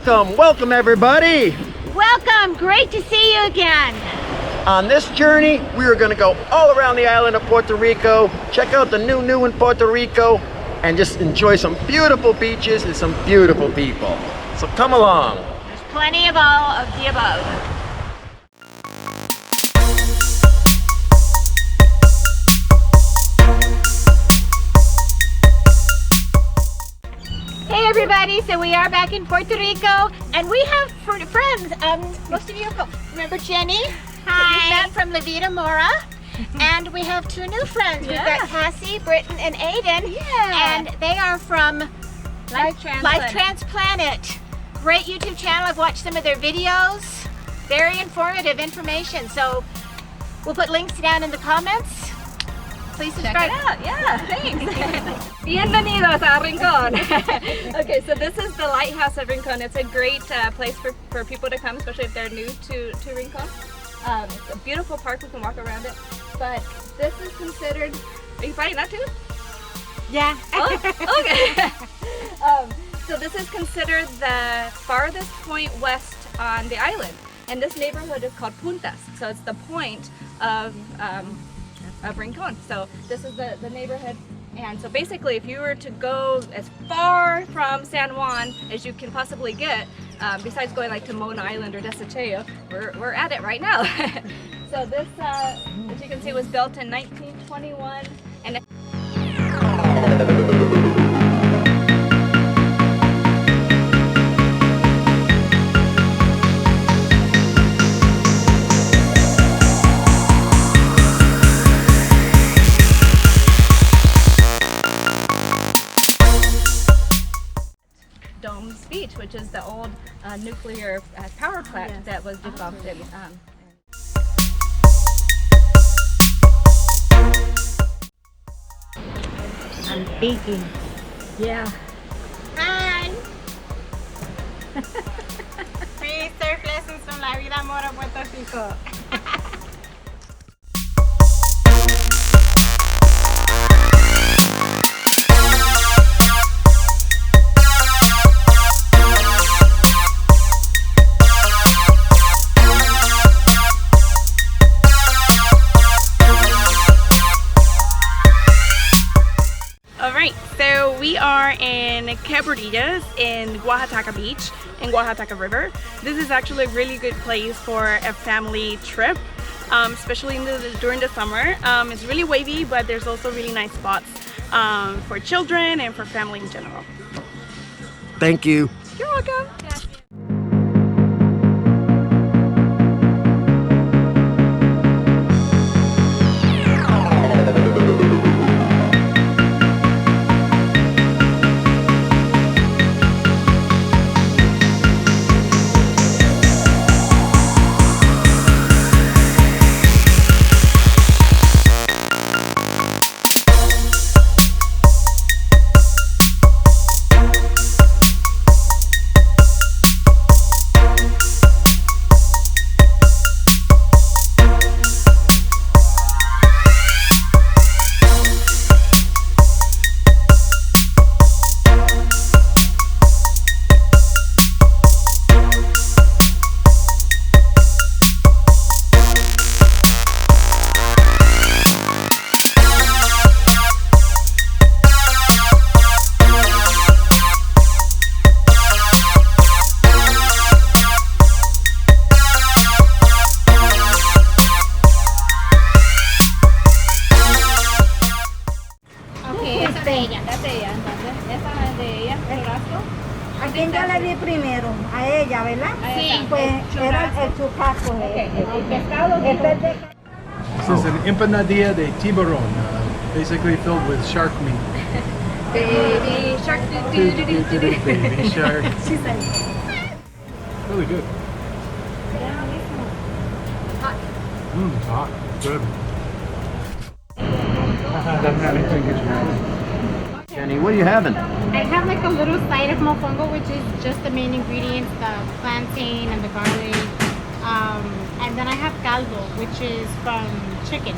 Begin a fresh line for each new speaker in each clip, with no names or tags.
Welcome everybody!
Welcome! Great to see you again!
On this journey, we are going to go all around the island of Puerto Rico, check out the new in Puerto Rico, and just enjoy some beautiful beaches and some beautiful people. So come along!
There's plenty of all of the above. Hey everybody, so we are back in Puerto Rico and we have friends. Most of you remember Jenny? Hi. We met from Vida, Mora. And we have two new friends. Yeah. We've got Cassie, Briton, and Aiden. Yeah. And they are from LifeTransPlanet. Great YouTube channel. I've watched some of their videos. Very informative information. So we'll put links down in the comments. Please subscribe.
Check it out. Yeah, thanks. Bienvenidos a Rincon. Okay, so this is the Lighthouse of Rincon. It's a great place for people to come, especially if they're new to Rincon. It's a beautiful park. We can walk around it. But this is considered, are you fighting that too?
Yeah.
Oh, okay. So this is considered the farthest point west on the island. And this neighborhood is called Puntas. So it's the point of Rincon. So this is the neighborhood. And so basically if you were to go as far from San Juan as you can possibly get, besides going like to Mona Island or Desecheo, we're at it right now. So this, as you can see, was built in 1921. And Domes Beach, which is the old nuclear power plant that was debunked in.
I'm baking.
Yeah.
Hi! Free surf lessons from La Vida, Mora, Puerto Rico.
Alright, so we are in Quebradillas in Oaxaca Beach, in Oaxaca River. This is actually a really good place for a family trip, especially during the summer. It's really wavy, but there's also really nice spots for children and for family in general.
Thank you.
You're welcome.
¿A quién yo le di primero? A ella, ¿verdad?
Sí.
Pues era el churrasco. El pescado.
This is an empanadilla de tiburón, basically filled with shark meat.
Baby shark,
Baby shark.
She said.
Really good.
Hot.
It's hot. Good. Doesn't have anything to do.
Jenny, what are you having?
I have like a little side of mofongo, which is just the main ingredients, the plantain and the garlic. And then I have caldo, which is from chicken.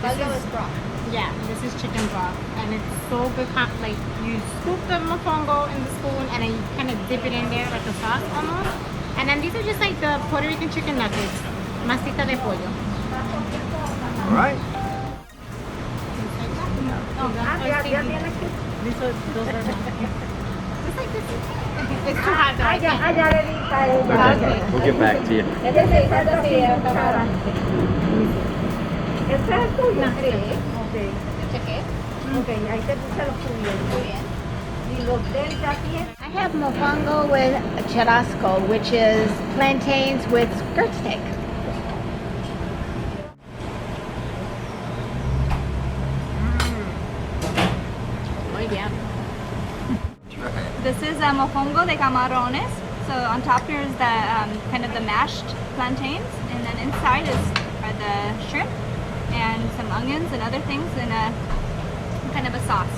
Caldo is broth.
Yeah, this is chicken broth, and it's so good. Like you scoop the mofongo in the spoon, and then you kind of dip it in there like a sauce almost. And then these are just like the Puerto Rican chicken nuggets, masita de pollo.
All right.
It's too hot though. I can't.
Okay. We'll get back to you.
Esta es tuya. Ok, ahí te puse los tuyos. Muy bien. Y los del también.
I have mofongo with churrasco, which is plantains with skirt steak.
Muy bien.
This is mofongo de camarones. So on top here is the kind of the mashed plantains, and then inside are the shrimp and some onions and other things in a kind of a sauce.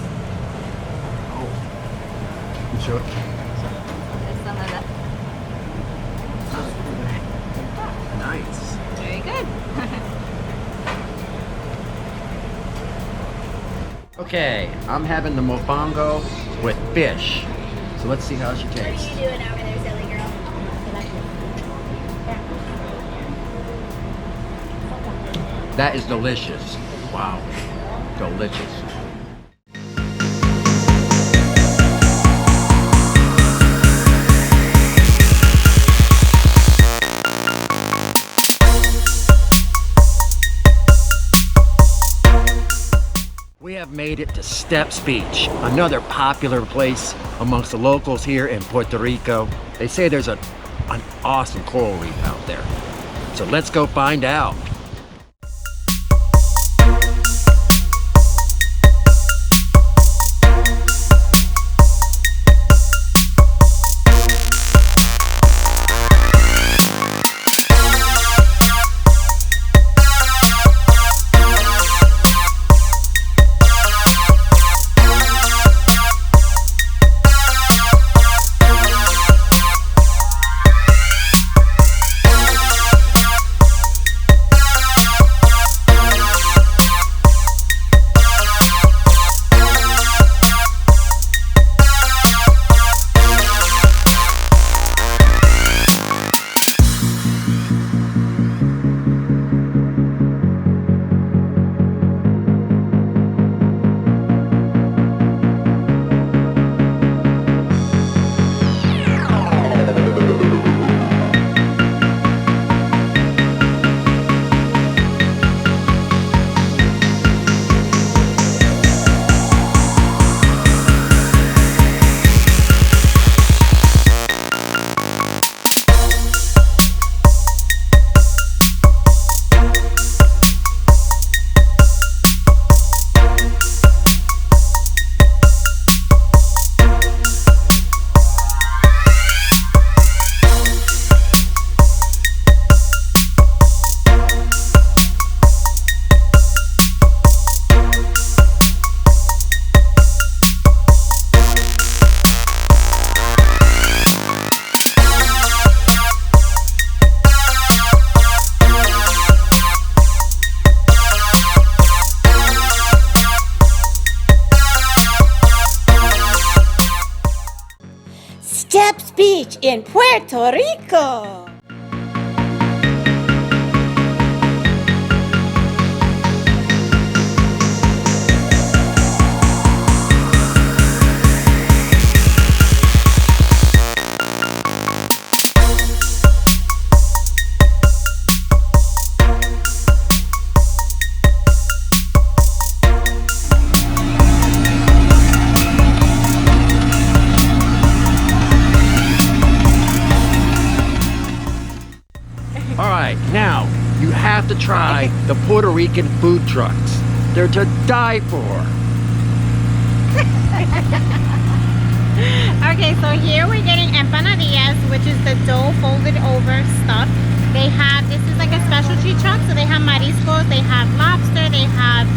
Sure.
There's some of that.
Nice.
Very good.
Okay, I'm having the mofongo with fish. So let's see how she tastes.
What are you doing over there, silly girl?
That is delicious. Wow. Delicious. We have made it to Steps Beach, another popular place amongst the locals here in Puerto Rico. They say there's an awesome coral reef out there. So let's go find out.
Steps Beach in Puerto Rico.
All right, now you have to try the Puerto Rican food trucks. They're to die for.
Okay, so here we're getting empanadillas, which is the dough folded over stuff. They have, this is like a specialty truck, so they have mariscos, they have lobster, they have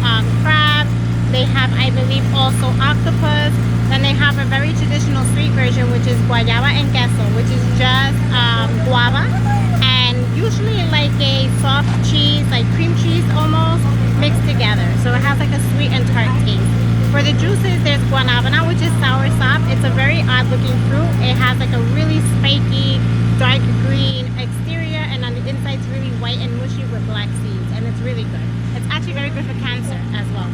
crab, they have, I believe, also octopus. Then they have a very traditional street version, which is guayaba and queso, which is just guava, and usually like a soft cheese, like cream cheese almost, mixed together. So it has like a sweet has like a really spiky, dark green exterior, and on the inside it's really white and mushy with black seeds, and it's really good. It's actually very good for cancer as well.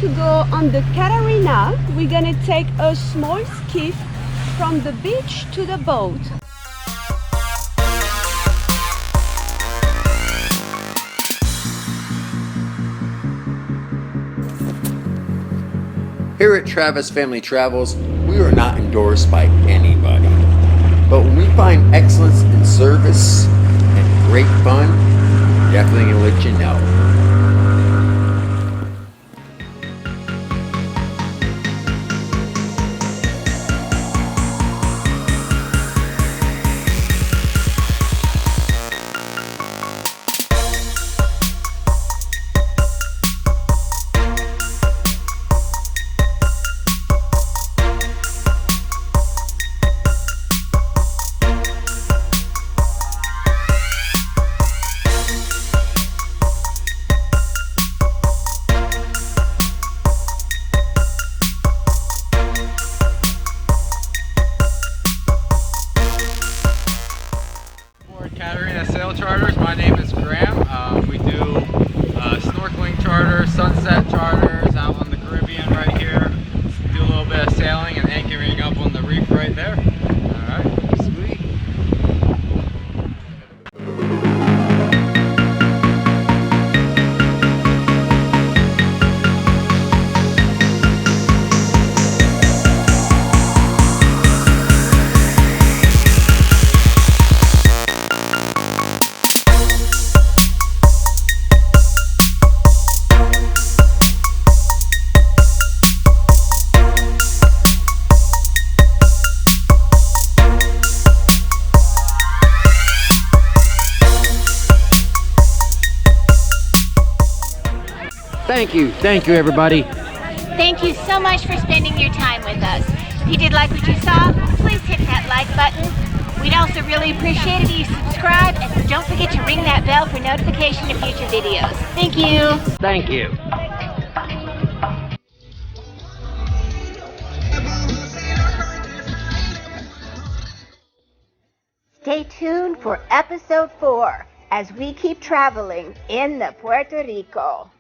To go on the Catarina, we're gonna take a small skiff from the beach to the boat.
Here at Travis Family Travels, we are not endorsed by anybody. But when we find excellence in service and great fun, we're definitely gonna let you know.
Catarina Sail Charters. My name is Graham. We do snorkeling charters, sunset charters out on the Caribbean right here. Do a little bit of sailing and anchoring up on the reef right there. Alright, sweet.
Thank you everybody.
Thank you so much for spending your time with us. If you did like what you saw, please hit that like button. We'd also really appreciate it if you subscribe, and don't forget to ring that bell for notification of future videos. Thank you.
Thank you.
Stay tuned for episode 4 as we keep traveling in the Puerto Rico.